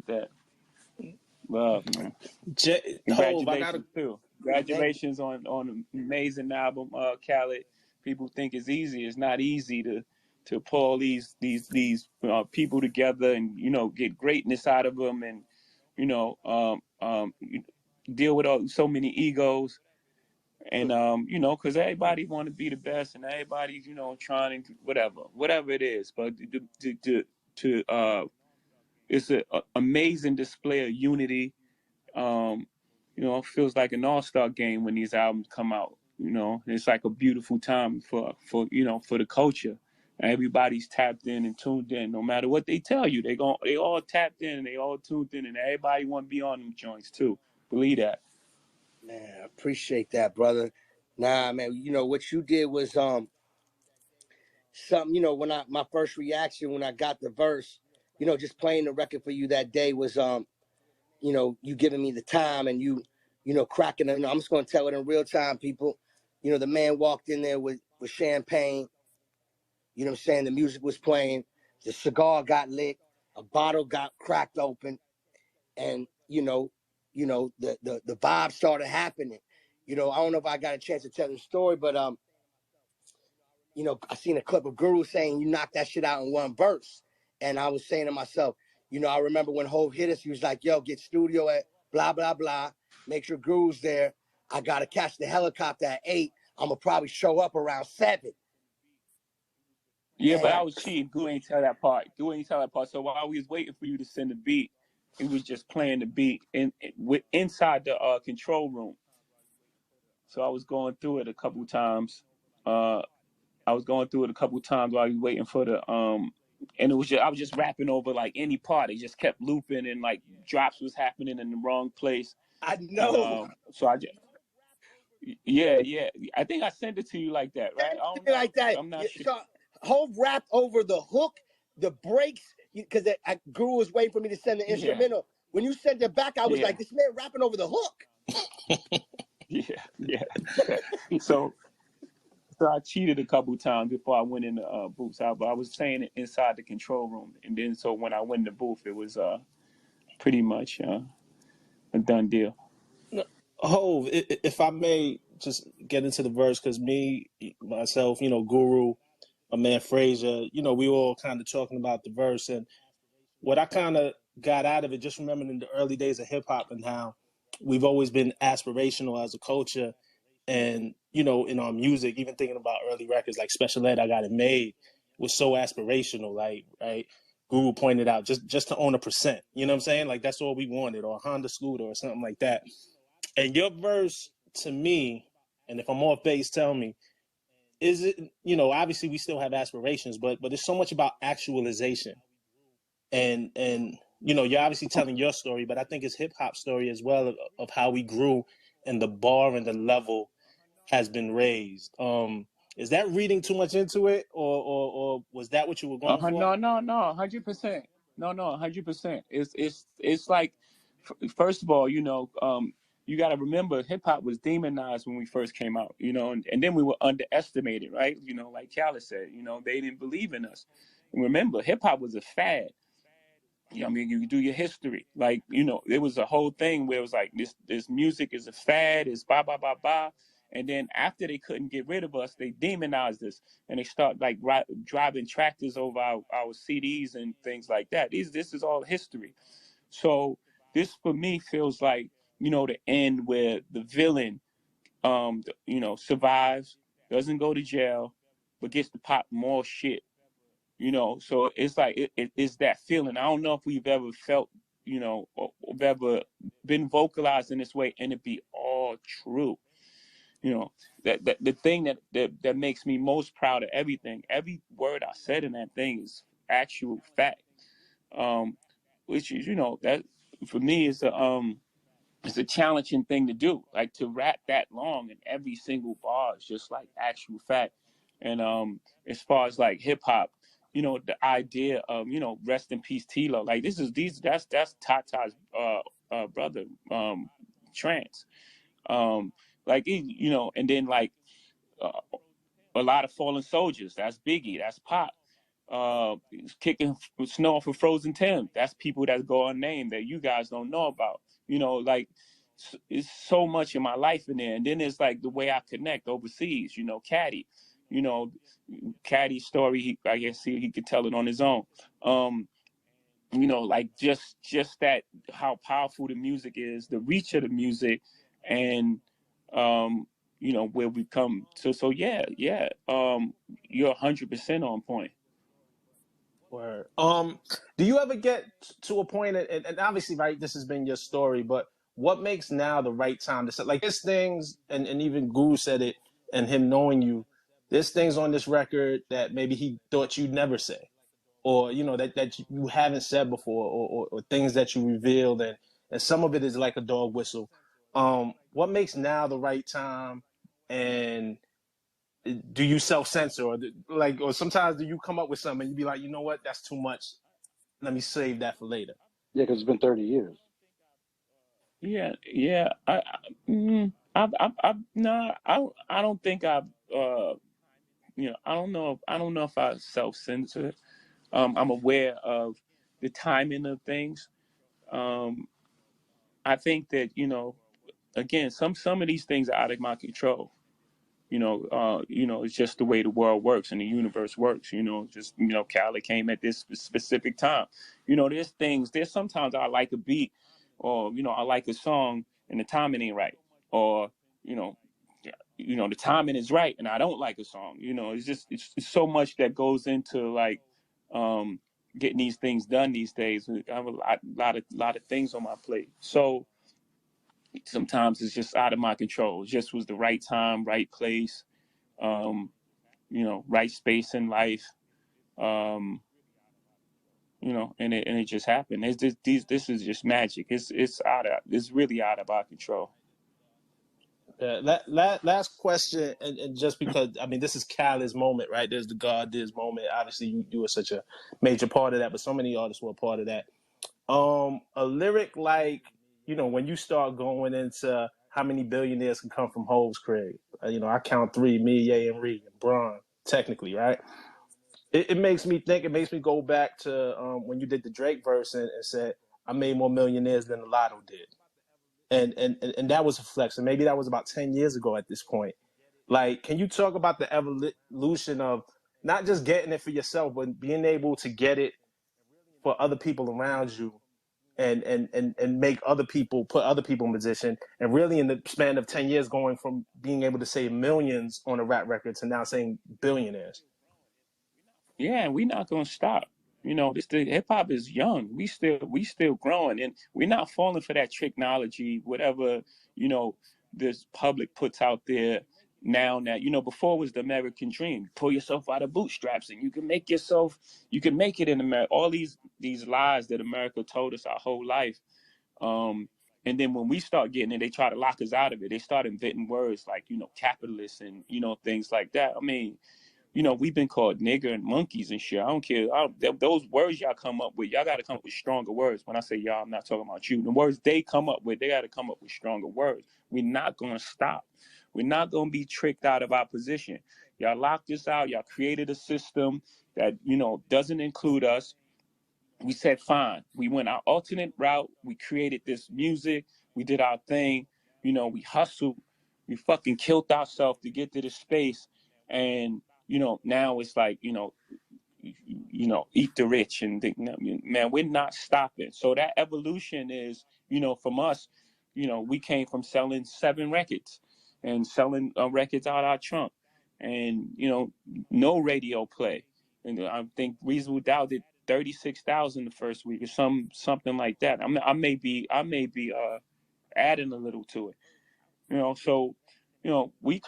that. Love, man. Congratulations too. Congratulations on an amazing album, Khaled. People think it's easy. It's not easy to pull all these people together and get greatness out of them, and deal with so many egos, and because everybody want to be the best, and everybody's trying to whatever it is, but it's an amazing display of unity. It feels like an all-star game when these albums come out. It's like a beautiful time for the culture. Everybody's tapped in and tuned in. No matter what they tell you, they all tapped in and they all tuned in, and everybody want to be on them joints too. Believe that. Man, I appreciate that, brother. Nah, man, what you did was something. When my first reaction when I got the verse, just playing the record for you that day was you giving me the time and you cracking it. I'm just gonna tell it in real time, people. The man walked in there with champagne. You know what I'm saying? The music was playing, the cigar got lit, a bottle got cracked open, and the vibe started happening. I don't know if I got a chance to tell the story, but I seen a clip of Guru saying you knocked that shit out in one verse. And I was saying to myself, I remember when Hov hit us, he was like, yo, get studio at blah, blah, blah. Make sure Guru's there. I got to catch the helicopter at 8. I'm going to probably show up around 7. Yeah, but I was cheating. Guru ain't tell that part. So while we was waiting for you to send the beat, he was just playing the beat inside the control room. So I was going through it a couple times. while I was waiting for the and I was just rapping over like any part. It just kept looping and like drops was happening in the wrong place. I know. So I just yeah. I think I sent it to you like that, right? Like that. I'm not sure. So Hov rapped over the hook, the breaks, because Guru was waiting for me to send the instrumental. Yeah. When you sent it back, I was like, this man rapping over the hook. Yeah. So I cheated a couple times before I went in the booth. But I was saying it inside the control room, and then so when I went in the booth, it was pretty much a done deal. Hov, if I may just get into the verse, because myself, Guru, my man Frazier, we all kind of talking about the verse, and what I kind of got out of it, just remembering in the early days of hip hop and how we've always been aspirational as a culture. And, in our music, even thinking about early records like Special Ed, I Got It Made, was so aspirational. Like, right, Guru pointed out, just to own 1%. You know what I'm saying? Like, that's all we wanted, or a Honda scooter or something like that. And your verse, to me, and if I'm off base, tell me, is it, obviously we still have aspirations, but it's so much about actualization. And you're obviously telling your story, but I think it's hip hop story as well of how we grew and the bar and the level has been raised. Is that reading too much into it, or was that what you were going for? No, 100%. No, 100%. It's like, first of all, you got to remember hip hop was demonized when we first came out, and then we were underestimated, right? Like Khaled said, they didn't believe in us. And remember, hip hop was a fad. I mean, you do your history, like, it was a whole thing where it was like this music is a fad, it's blah, blah, blah, blah. And then after they couldn't get rid of us, they demonized us, and they start like driving tractors over our CDs and things like that. This is all history. So this for me feels like, the end where the villain, survives, doesn't go to jail, but gets to pop more shit. So it's like it's that feeling. I don't know if we've ever felt, or ever been vocalized in this way, and it be all true. That the thing that makes me most proud of everything, every word I said in that thing is actual fact. Which is, that for me is it's a challenging thing to do. Like to rap that long and every single bar is just like actual fact. And as far as like hip hop, the idea of, rest in peace Tilo. Like that's Tata's brother, Trance. Like, and then like a lot of fallen soldiers. That's Biggie. That's Pop. kicking snow off of frozen Tim. That's people that go unnamed that you guys don't know about. You know, like it's so much in my life in there. And then there's like the way I connect overseas. You know, Caddy. You know, Caddy's story. I guess he could tell it on his own. You know, like just that how powerful the music is, the reach of the music, and you know where we come. So yeah. You're 100% on point. Word. Do you ever get to a point, and obviously, right, this has been your story, but what makes now the right time to say, like, there's things, and even Guru said it, and him knowing you, there's things on this record that maybe he thought you'd never say, or, you know, that you haven't said before, or things that you revealed, and some of it is like a dog whistle. What makes now the right time, and do you self-censor, or sometimes do you come up with something and you be like, you know what, that's too much, let me save that for later? Yeah, because it's been 30 years. Yeah. I don't think I've, you know, I don't know if I self-censor. I'm aware of the timing of things. I think that, you know, again, some of these things are out of my control. You know, it's just the way the world works and the universe works. You know, just, you know, Khaled came at this specific time. You know, there's sometimes I like a beat, or, you know, I like a song and the timing ain't right, or, you know, the timing is right and I don't like a song. You know, it's so much that goes into like getting these things done these days. I have a lot of things on my plate, so sometimes it's just out of my control. It just was the right time, right place, you know, right space in life, you know, and it just happened. It's just, this is just magic. It's really out of our control. Last question, and just because, I mean, this is Khaled's moment, right? There's the God Diz moment. Obviously, you were such a major part of that, but so many artists were a part of that. A lyric like, you know, when you start going into how many billionaires can come from Hove's crib. You know, I count three: me, Ye, and Ree, and Bron, technically, right? It makes me think. It makes me go back to when you did the Drake verse and said, "I made more millionaires than the Lotto did," and that was a flex. And maybe that was about 10 years ago at this point. Like, can you talk about the evolution of not just getting it for yourself, but being able to get it for other people around you, and make other people, put other people in position, and really in the span of 10 years going from being able to say millions on a rap record to now saying billionaires? Yeah, and we're not gonna stop. You know, the hip hop is young. We still growing, and we're not falling for that technology, whatever, you know, this public puts out there now. That, you know, before was the American dream. Pull yourself out of bootstraps and you can make it in America. All these lies that America told us our whole life. And then when we start getting it, they try to lock us out of it. They start inventing words like, you know, capitalist and, you know, things like that. I mean, you know, we've been called nigger and monkeys and shit. I don't care. Those words y'all come up with, y'all got to come up with stronger words. When I say y'all, I'm not talking about you. The words they come up with, they got to come up with stronger words. We're not going to stop. We're not going to be tricked out of our position. Y'all locked us out. Y'all created a system that, you know, doesn't include us. We said, fine. We went our alternate route. We created this music. We did our thing. You know, we hustled. We fucking killed ourselves to get to this space. And, you know, now it's like, you know, eat the rich and think, man, we're not stopping. So that evolution is, you know, from us, you know, we came from selling 7 records and selling records out our trunk, and, you know, no radio play. And I think Reasonable Doubt did 36,000 the first week or something like that. I may be adding a little to it, you know. So, you know, I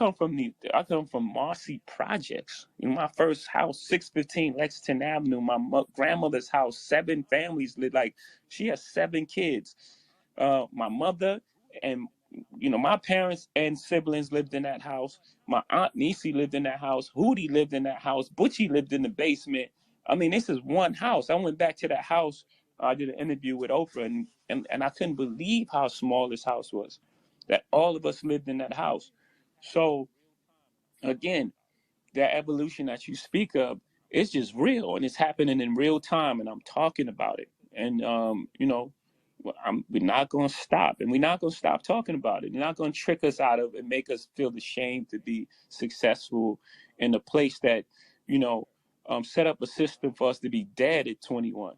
come from Marcy Projects. You know, my first house, 615 Lexington Avenue. My grandmother's house, 7 families lived. Like, she has 7 kids. My mother and, you know, my parents and siblings lived in that house. My aunt NyC lived in that house. Hootie lived in that house. Butchie lived in the basement. I mean, this is one house. I went back to that house. I did an interview with Oprah, and I couldn't believe how small this house was, that all of us lived in that house. So, again, that evolution that you speak of, it's just real and it's happening in real time, and I'm talking about it. And you know, we're not going to stop, and we're not going to stop talking about it. You're not going to trick us out of and make us feel ashamed to be successful in a place that, you know, set up a system for us to be dead at 21.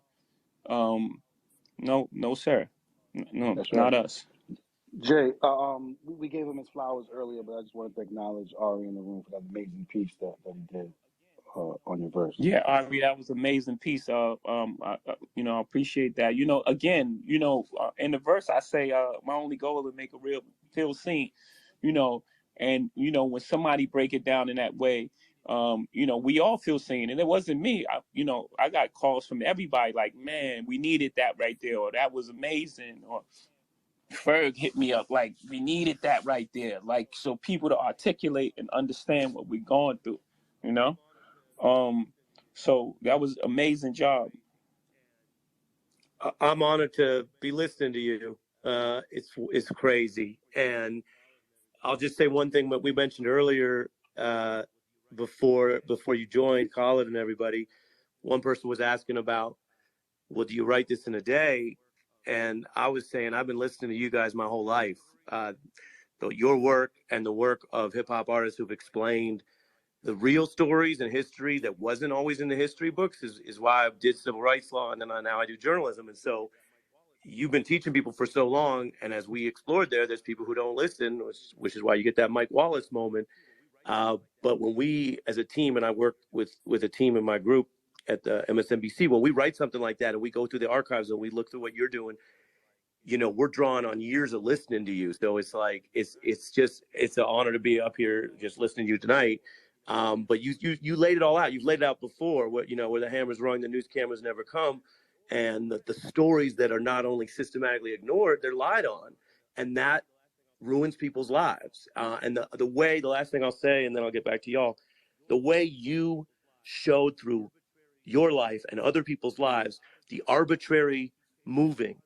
No, sir. No, That's right. not us. Jay, we gave him his flowers earlier, but I just wanted to acknowledge Ari in the room for that amazing piece that he did on your verse. Yeah, Ari, that was an amazing piece. You know, I appreciate that. You know, again, you know, in the verse I say, my only goal is to make a real feel seen. You know, and you know when somebody break it down in that way, you know, we all feel seen, and it wasn't me. You know, I got calls from everybody like, man, we needed that right there, or that was amazing, or Ferg hit me up like, we needed that right there, like so people to articulate and understand what we're going through. You know. So that was amazing job. I'm honored to be listening to you. It's crazy. And I'll just say one thing, what we mentioned earlier, before you joined, Khaled and everybody. One person was asking about, well, do you write this in a day? And I was saying, I've been listening to you guys my whole life. Your work and the work of hip hop artists who've explained the real stories and history that wasn't always in the history books is why I did civil rights law, and then now I do journalism. And so you've been teaching people for so long, and as we explored there's people who don't listen, which is why you get that Mike Wallace moment. But when we, as a team, and I work with a team in my group at the MSNBC, when we write something like that and we go through the archives and we look through what you're doing, you know, we're drawing on years of listening to you. So it's like, it's an honor to be up here just listening to you tonight. But you laid it all out. You've laid it out before, where the hammer's rung, the news cameras never come. And the stories that are not only systematically ignored, they're lied on. And that ruins people's lives. And the last thing I'll say, and then I'll get back to y'all, the way you showed through your life and other people's lives, the arbitrary moving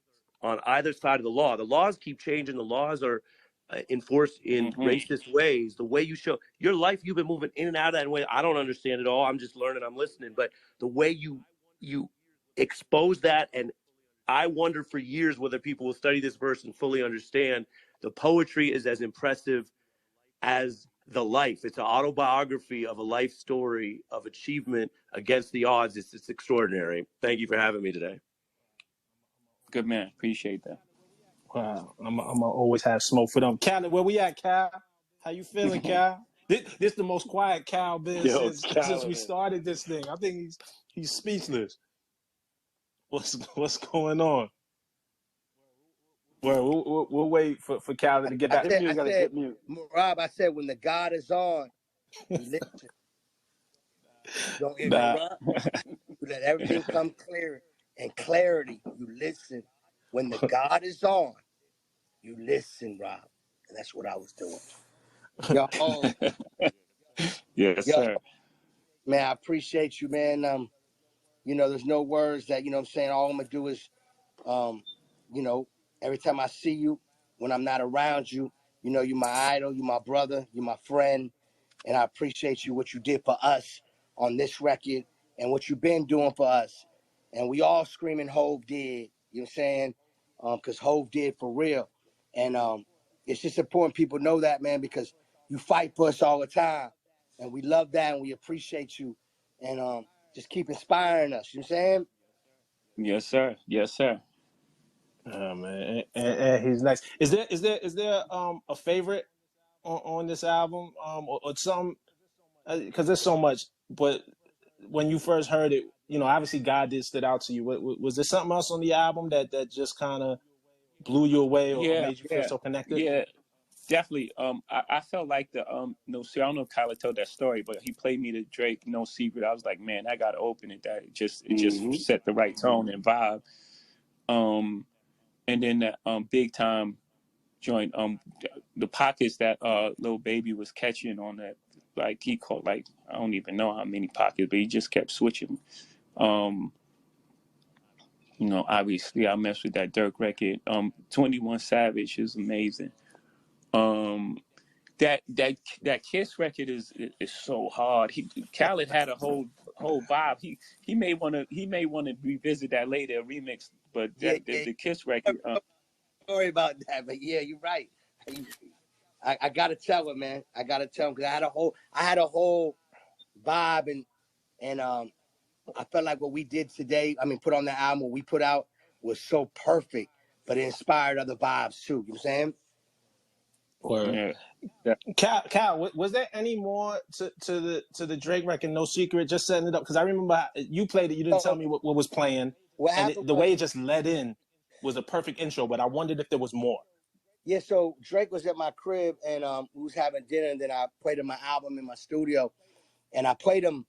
on either side of the law. The laws keep changing. The laws are enforced in racist ways. The way you show your life, you've been moving in and out of that way. I don't understand it all. I'm just learning. I'm listening. But the way you expose that, and I wonder for years whether people will study this verse and fully understand the poetry is as impressive as the life. It's an autobiography of a life story of achievement against the odds. It's extraordinary. Thank you for having me today. Good man. Appreciate that. Wow. I'm gonna always have smoke for them. Khaled, where we at, Cal? How you feeling, Cal? This the most quiet Cal been since we started this thing. I think he's speechless. What's going on? Well, we'll wait for Khaled to get back. I said, Rob, I said, when the God is on, you listen. Don't interrupt. You let everything come clear and clarity. You listen. When the God is on, you listen, Rob. And that's what I was doing. Yo, yes, sir. Man, I appreciate you, man. You know, there's no words that, you know what I'm saying, all I'm gonna do is you know, every time I see you, when I'm not around you, you know, you're my idol, you're my brother, you're my friend, and I appreciate you, what you did for us on this record and what you've been doing for us. And we all screaming Hove did, you know what I'm saying? Because Hove did for real. And it's just important people know that, man, because you fight for us all the time. And we love that and we appreciate you. And just keep inspiring us, you know what I'm saying? Yes, sir. Yes, sir. Man, and he's nice. Is there a favorite on this album or some, because there's so much, but when you first heard it, you know, obviously God did stood out to you. Was there something else on the album that just kind of blew you away or made you feel so connected? Yeah, definitely. I felt like I don't know if Tyler told that story, but he played me the Drake No Secret. I was like, man, I gotta open it. That it just set the right tone and vibe. And then that big time joint, the pockets that Lil Baby was catching on that, like he caught like I don't even know how many pockets, but he just kept switching. You know, obviously I messed with that Dirk record. 21 Savage is amazing. That Kiss record is so hard. Khaled had a whole whole vibe. He may want to revisit that later, remix, but Yeah, that yeah. the Kiss record. Don't worry about that, but yeah, you're right. I gotta tell him, man. I gotta tell him because I had a whole vibe and I felt like what we did today. I mean, put on the album, what we put out was so perfect, but it inspired other vibes too. You know what I'm saying? Word. Yeah. Cal, was there any more to the Drake record? No Secret, just setting it up because I remember you played it. You didn't tell me what was playing, What and happened the was, way it just led in was a perfect intro. But I wondered if there was more. yeah. So Drake was at my crib and we was having dinner, and then I played him my album in my studio, and I played him.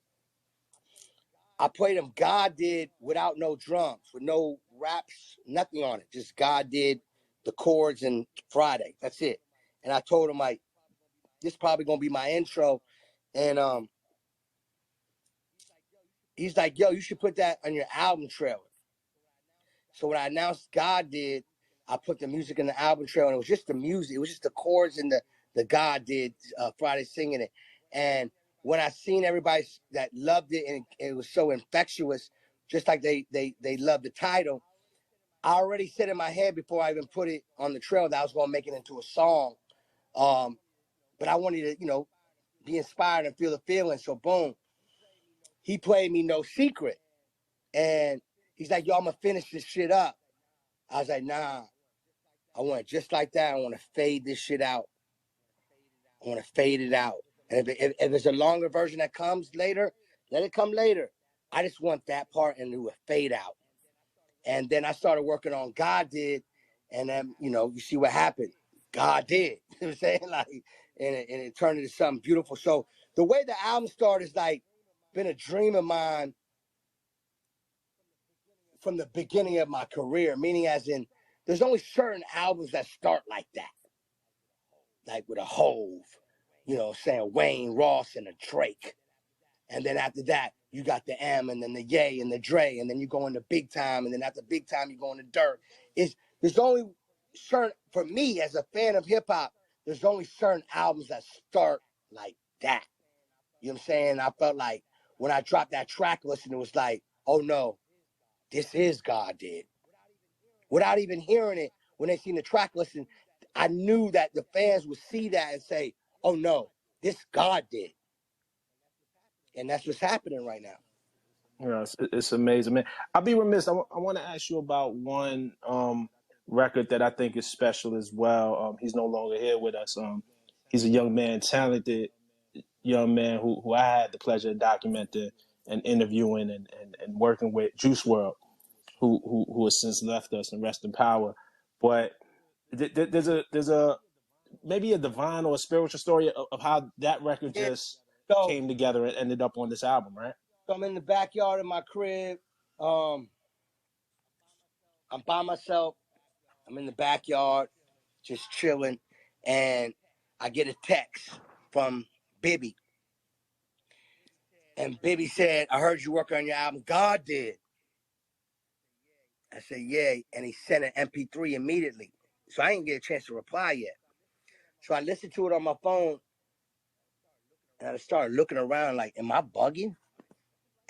God did without no drums, with no raps, nothing on it. Just God did the chords and Friday. That's it. And I told him like, this is probably gonna be my intro, and he's like, yo, you should put that on your album trailer. So when I announced God did, I put the music in the album trailer, and it was just the music. It was just the chords and the God did Friday singing it. And when I seen everybody that loved it and it was so infectious, just like they loved the title, I already said in my head before I even put it on the trailer that I was going to make it into a song. But I wanted to, be inspired and feel the feeling. So boom, he played me No Secret. And he's like, yo, I'm going to finish this shit up. I was like, nah, I want it just like that. I want to fade this shit out. I want to fade it out. And if there's a longer version that comes later, let it come later. I just want that part and do a fade out. And then I started working on God Did. And then, you see what happened. God did. You know what I'm saying? Like, and it turned into something beautiful. So the way the album started is like been a dream of mine from the beginning of my career, meaning as in there's only certain albums that start like that. Like with a Hove, saying Wayne, Ross, and a Drake. And then after that, you got the M and then the Ye and the Dre, and then you go into Big Time, and then after Big Time, you go into Dirt. There's only certain, for me as a fan of hip hop, there's only certain albums that start like that. You know what I'm saying? I felt like when I dropped that track list, it was like, oh no, this is God Did. Without even hearing it, when they seen the track list, I knew that the fans would see that and say, oh no, this God did. And that's what's happening right now. Yeah, it's amazing, man. I'll be remiss. I want to ask you about one record that I think is special as well. He's no longer here with us. He's a young man, talented young man who I had the pleasure of documenting and interviewing and working with, Juice WRLD, who has since left us and rest in power. But there's a maybe a divine or a spiritual story of how that record just came together and ended up on this album, right? So I'm in the backyard of my crib. I'm by myself. I'm in the backyard, just chilling, and I get a text from Bibby. And Bibby said, I heard you working on your album. God did. I said, yeah. And he sent an MP3 immediately. So I didn't get a chance to reply yet. So I listened to it on my phone, and I started looking around like, am I bugging?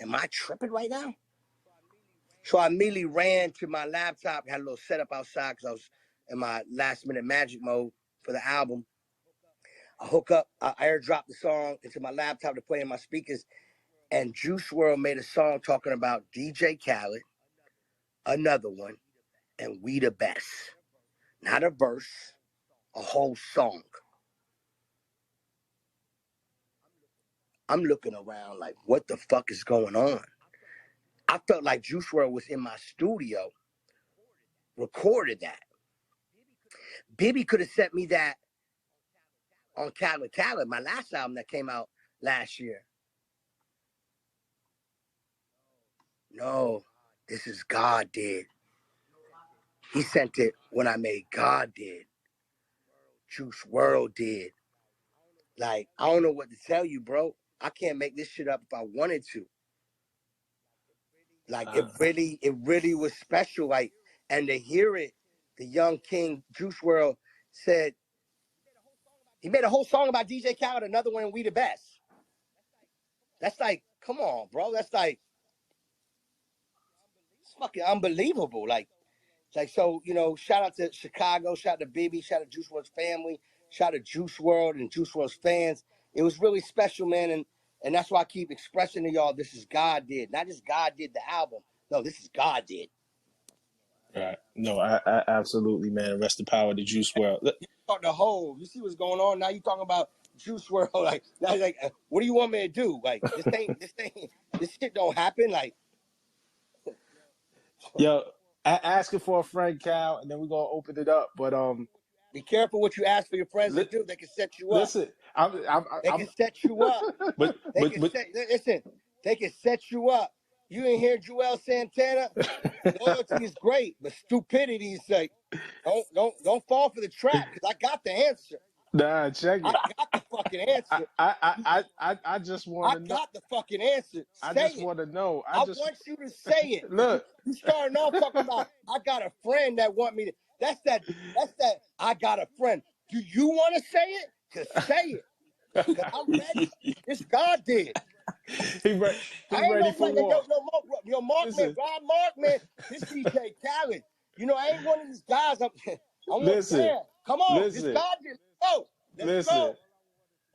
Am I tripping right now? So I immediately ran to my laptop, had a little setup outside because I was in my last minute magic mode for the album. I hook up, I airdrop the song into my laptop to play in my speakers, and Juice WRLD made a song talking about DJ Khaled, another one, and We the Best. Not a verse, a whole song. I'm looking around like, what the fuck is going on? I felt like Juice WRLD was in my studio, recorded that. Bibby could have sent me that on Khaled, my last album that came out last year. No, this is God Did. He sent it when I made God Did. Juice WRLD did. Like, I don't know what to tell you, bro. I can't make this shit up if I wanted to. Like, it really was special. Like, and to hear it, the young king, Juice WRLD, said, he made a whole song about DJ Khaled, another one, We the Best. That's like Come on, bro. That's like, it's fucking unbelievable. Like, so, you know, shout out to Chicago, shout out to Bibby, shout out to Juice WRLD's family, shout out to Juice WRLD and Juice WRLD's fans. It was really special, man. And that's why I keep expressing to y'all, this is God did. Not just God did the album. No, this is God did. Right. No, I absolutely, man. Rest the power to Juice WRLD. You talk the whole, you see what's going on? Now you talking about Juice WRLD. Like, now you're like, what do you want me to do? Like, this shit don't happen. Like, Yo, asking for a friend, Cal, and then we're gonna open it up. But be careful what you ask for your friends to do. They can set you up. Listen, They can set you up. but Listen, they can set you up. You ain't hear Joel Santana? Loyalty is great, but stupidity is like, don't fall for the trap, because I got the answer. Nah, check it. I got the fucking answer. I just want to know. I got the fucking answer. I just want to know. I want you to say it. Look, you starting off talking about, I got a friend that want me to. That's that. I got a friend. Do you want to say it? Cause say it. Cause I'm ready. It's God did. He ready for war. Yo, Mark, man, Rob Mark, man. This DJ Khaled. You know, I ain't one of these guys. I want to. Come on, this God did. Let's go.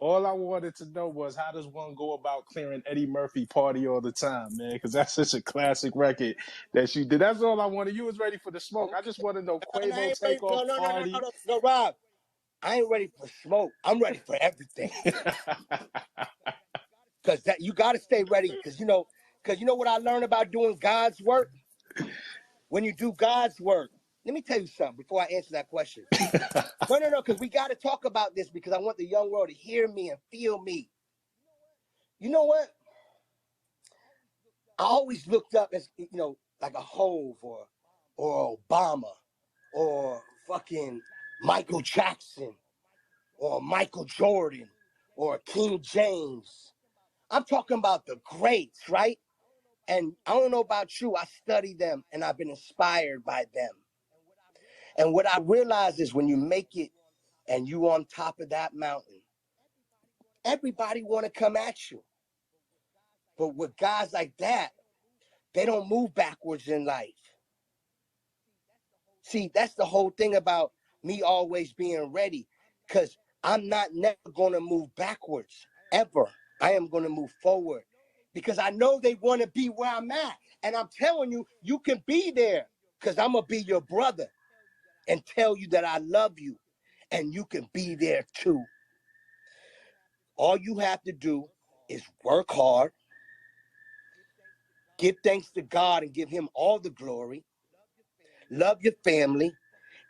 All I wanted to know was, how does one go about clearing Eddie Murphy Party All the Time, man? Because that's such a classic record that you did. That's all I wanted. You was ready for the smoke. I just want to know Quavo Takeoff Party. No, Rob. I ain't ready for smoke. I'm ready for everything. Because that you got to stay ready. Because you know what I learned about doing God's work? When you do God's work, let me tell you something before I answer that question. No, because we got to talk about this, because I want the young world to hear me and feel me. You know what? I always looked up as, you know, like a Hove or Obama or fucking Michael Jackson or Michael Jordan or King James. I'm talking about the greats, right? And I don't know about you, I study them and I've been inspired by them. And what I realize is, when you make it and you on top of that mountain, everybody want to come at you. But with guys like that, they don't move backwards in life. See, that's the whole thing about me always being ready, because I'm never going to move backwards, ever. I am going to move forward, because I know they want to be where I'm at. And I'm telling you, you can be there, because I'm going to be your brother and tell you that I love you, and you can be there too. All you have to do is work hard, give thanks to God and give him all the glory, love your family,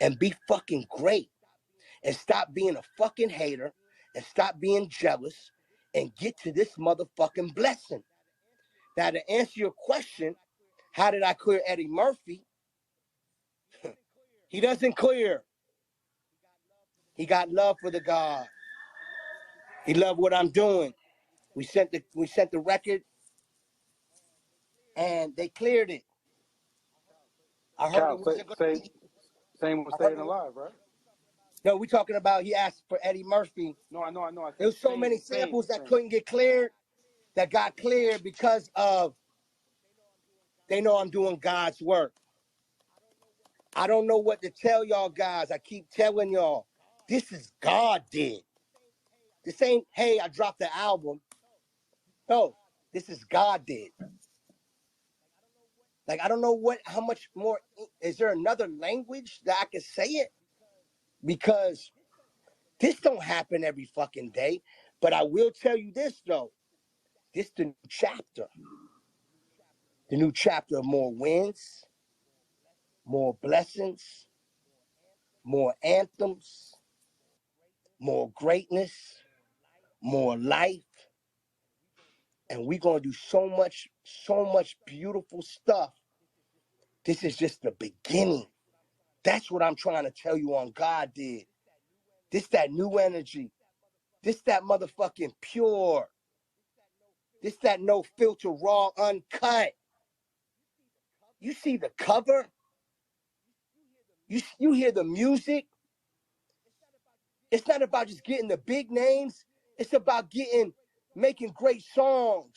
and be fucking great. And stop being a fucking hater, and stop being jealous, and get to this motherfucking blessing. Now, to answer your question, how did I clear Eddie Murphy? He doesn't clear. He got love for the God. He loved what I'm doing. We sent the record, and they cleared it. I heard Cal, it wasn't going to be. Same with Staying Alive, right? No, we talking about, he asked for Eddie Murphy. No, I know. There was so many samples that couldn't get cleared, that got cleared because of, they know I'm doing God's work. I don't know what to tell y'all guys. I keep telling y'all, this is God did. This ain't, hey, I dropped the album. No, this is God did. Like, I don't know how much more, is there another language that I can say it? Because this don't happen every fucking day. But I will tell you this, though. This the new chapter. The new chapter of more wins, more blessings, more anthems, more greatness, more life. And we're going to do so much beautiful stuff. This is just the beginning. That's what I'm trying to tell you on God did. This that new energy. This that motherfucking pure. This that no filter, raw, uncut. You see the cover? You hear the music? It's not about just getting the big names. It's about making great songs.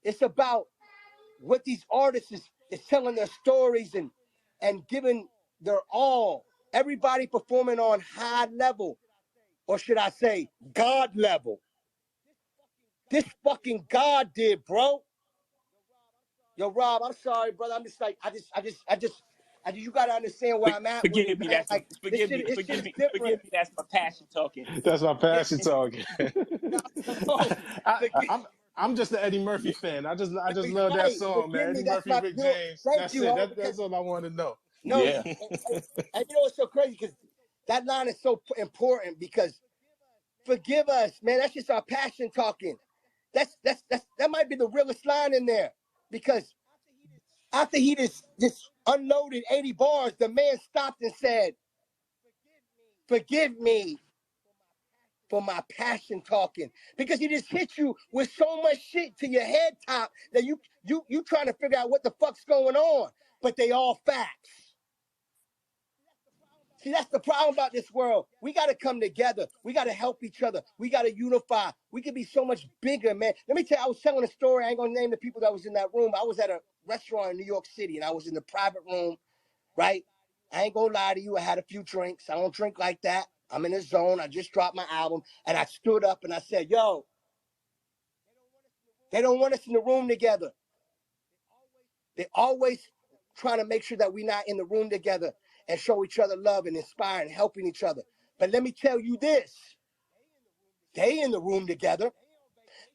It's about what these artists is telling their stories and giving their all. Everybody performing on high level, or should I say God level. This fucking God did, bro. Yo, Rob, I'm sorry, brother. I'm just like, you gotta understand where I'm at with it, Forgive me. man. That's Like this shit is different. forgive me. That's my passion talking. That's my Yeah, passion talking. bro. Forgive, I'm just an Eddie Murphy fan. I just love that right. song, man. Forgive me. Eddie That's Murphy, my. Rick You know, James. thank That's you, it. ho. Because That's all I want to know. no, Yeah. and you know it's so crazy because that line is so important because forgive us, man. That's just our passion talking. That might be the realest line in there because after he just unloaded 80 bars, the man stopped and said, "Forgive me for my passion talking," because he just hit you with so much shit to your head top that you trying to figure out what the fuck's going on, but they all facts. See, that's the problem about this world. We got to come together. We got to help each other. We got to unify. We can be so much bigger, man. Let me tell you, I was telling a story. I ain't going to name the people that was in that room. I was at a restaurant in New York City, and I was in the private room, right? I ain't going to lie to you. I had a few drinks. I don't drink like that. I'm in the zone. I just dropped my album, and I stood up, and I said, yo, they don't want us in the room together. They always trying to make sure that we're not in the room together and show each other love and inspire and helping each other. But let me tell you this. They in the room together.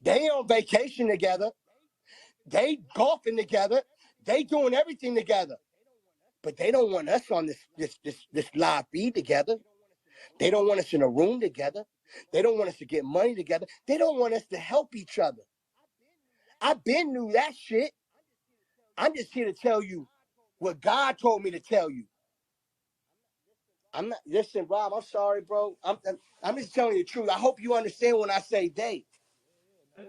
They on vacation together. They golfing together. They doing everything together. But they don't want us on this live feed together. They don't want us in a room together. They don't want us to get money together. They don't want us to help each other. I been knew that shit. I'm just here to tell you what God told me to tell you. I'm not, listen, Rob, I'm sorry, bro. I'm just telling you the truth. I hope you understand when I say they.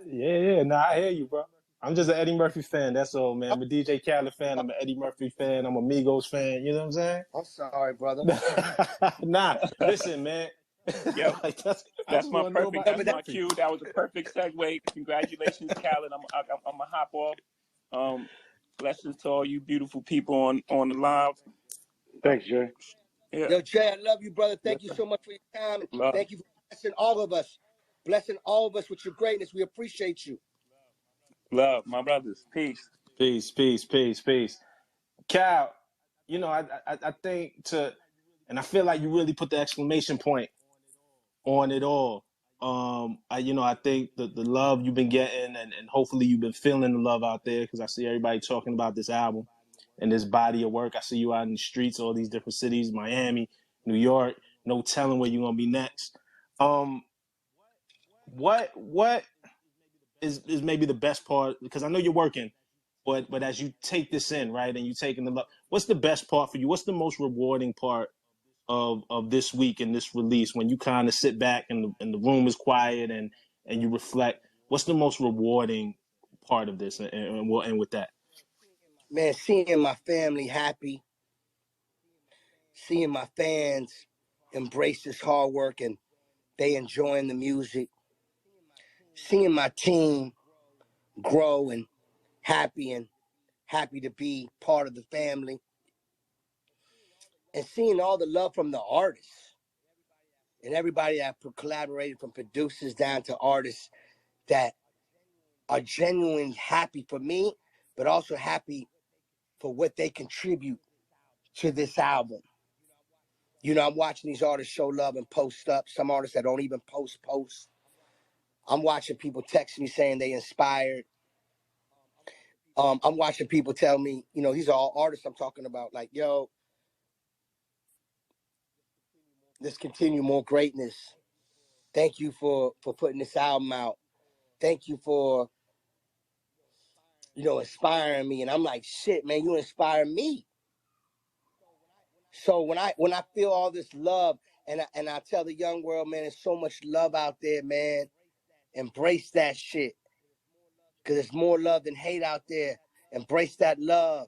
Yeah. Nah, I hear you, bro. I'm just an Eddie Murphy fan. That's all, man. I'm a DJ Khaled fan. I'm an Eddie Murphy fan. I'm a Migos fan. You know what I'm saying? I'm sorry, brother. Nah, listen, man. Yo, Like I that's just my want to know perfect. about Eddie That's But my Murphy. cue. That was a perfect segue. Congratulations, Khaled. I'm gonna hop off. Blessings to all you beautiful people on the live. Thanks, Jay. Yeah, yo, Jay, I love you, brother. Thank you so much for your time. And love, thank you for blessing all of us. Blessing all of us with your greatness. We appreciate you. love, my brothers. Peace. Peace. Cal, you know, I think and I feel like you really put the exclamation point on it all. I think the love you've been getting and hopefully you've been feeling the love out there because I see everybody talking about this album and this body of work. I see you out in the streets, all these different cities, Miami, New York. No telling where you're gonna be next. What is maybe the best part? Because I know you're working, but as you take this in, right, and you taking the love, what's the best part for you? What's the most rewarding part of this week and this release when you kind of sit back and the room is quiet and you reflect? What's the most rewarding part of this? And we'll end with that. Man, seeing my family happy, seeing my fans embrace this hard work and they enjoying the music, seeing my team grow and happy to be part of the family, and seeing all the love from the artists and everybody that collaborated, from producers down to artists that are genuinely happy for me, but also happy for what they contribute to this album. You know, I'm watching these artists show love and post up. Some artists that don't even post. I'm watching people text me saying they inspired. I'm watching people tell me, you know, these are all artists I'm talking about. Like, yo, let's continue more greatness. Thank you for putting this album out. Thank you for, you know, inspiring me. And I'm like, shit, man, you inspire me. So when I feel all this love, and I tell the young world, man, there's so much love out there, man. Embrace that shit. Because there's more love than hate out there. Embrace that love.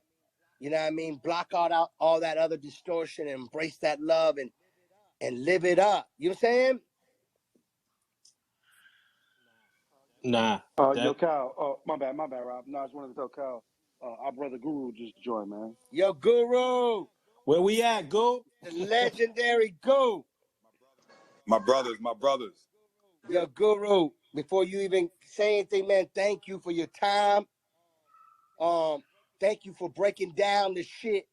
You know what I mean? Block out all that other distortion and embrace that love and live it up. You know what I'm saying? Nah. Yo, Cal. Oh, my bad, Rob. No, I just wanted to tell Cal, our brother Guru just joined, man. Yo, Guru. Where we at, Go? The legendary Guru. My brothers. Yo, Guru. Before you even say anything, man, thank you for your time. Thank you for breaking down the shit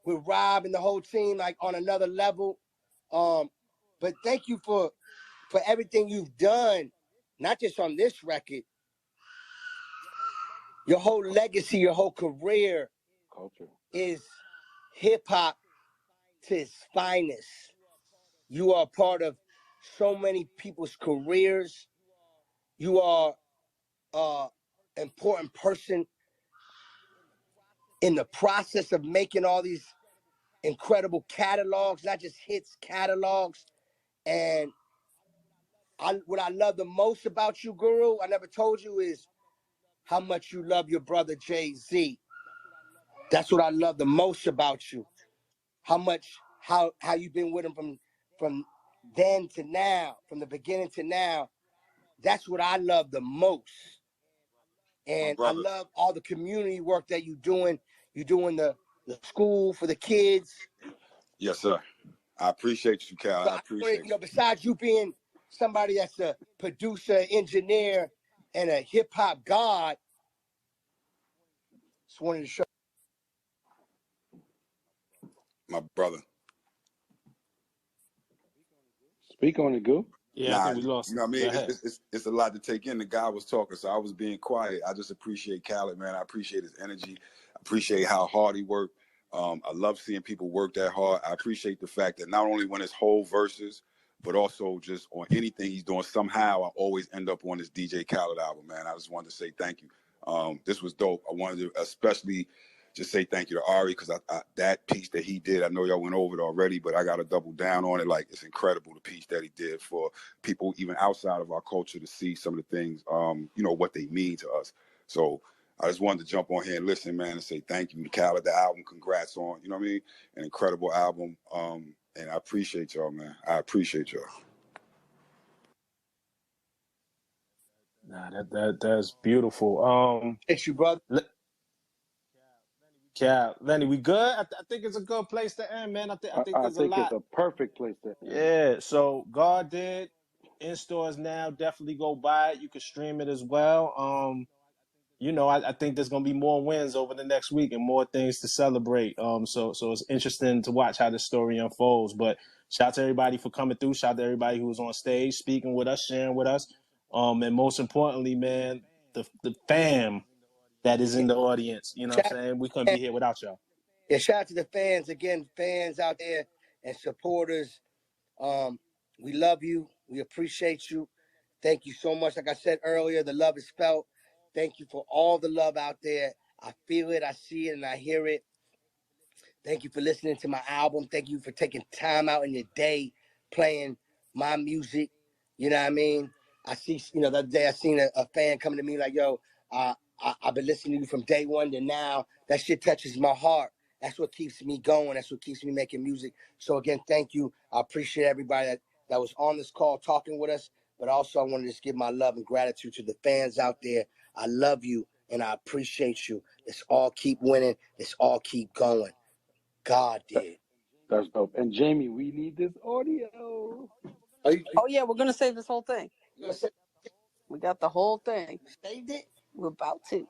with Rob and the whole team, like on another level. But thank you for everything you've done, not just on this record. Your whole legacy, your whole career Culture is hip hop to its finest. You are part of so many people's careers. You are an important person in the process of making all these incredible catalogs, not just hits, catalogs. And what I love the most about you, Guru, I never told you, is how much you love your brother Jay-Z. That's what I love the most about you. How you've been with him from then to now, from the beginning to now. That's what I love the most. And I love all the community work that you're doing. You're doing the school for the kids. Yes, sir. I appreciate you, Cal. I appreciate you. Besides you being somebody that's a producer, engineer, and a hip hop god, just wanted to show. My brother. Speak on it, Goo. Yeah, I think we lost. You know what I mean? It's a lot to take in. The guy was talking, so I was being quiet. I just appreciate Khaled, man. I appreciate his energy. I appreciate how hard he worked. I love seeing people work that hard. I appreciate the fact that not only when it's whole verses, but also just on anything he's doing, somehow I always end up on this DJ Khaled album, man. I just wanted to say thank you. This was dope. I wanted to especially just say thank you to Ari, because that piece that he did, I know y'all went over it already, but I got to double down on it. Like, it's incredible, the piece that he did for people even outside of our culture to see some of the things, what they mean to us. So I just wanted to jump on here and listen, man, and say thank you to Khaled, the album. Congrats on, you know what I mean? An incredible album. And I appreciate y'all, man. I appreciate y'all. Nah, that's beautiful. Thanks, you, brother. Cal, Lenny, we good? I think it's a good place to end, man. I think there's a lot. It's a perfect place to end. Yeah, so God did in stores now. Definitely go buy it. You can stream it as well. I think there's gonna be more wins over the next week and more things to celebrate. So it's interesting to watch how this story unfolds. But shout out to everybody for coming through. Shout out to everybody who was on stage, speaking with us, sharing with us. And most importantly, man, the fam that is in the audience. You know what I'm saying? We couldn't be here without y'all. Yeah, shout out to the fans again, fans out there and supporters. We love you. We appreciate you. Thank you so much. Like I said earlier, the love is felt. Thank you for all the love out there. I feel it, I see it, and I hear it. Thank you for listening to my album. Thank you for taking time out in your day playing my music. You know what I mean? I see, the other day I seen a fan coming to me like, yo, I've been listening to you from day one to now. That shit touches my heart. That's what keeps me going. That's what keeps me making music. So again, thank you. I appreciate everybody that was on this call talking with us. But also I want to just give my love and gratitude to the fans out there. I love you and I appreciate you. Let's all keep winning. Let's all keep going. God did. That's dope. And Jamie, we need this audio. Oh yeah, we're gonna save this whole thing. We got the whole thing. Saved it? We're about to.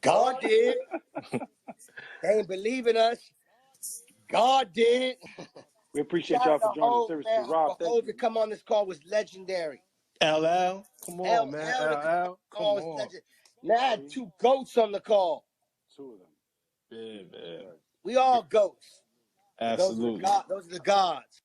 God did. They ain't believe in us. God did. We appreciate y'all for joining. Seriously, Rob, thank you. Come on this call was legendary. LL, come on, man. LL, come on. Now I had two goats on the call. Two of them. Yeah, man. We all goats. Absolutely. Those are the gods.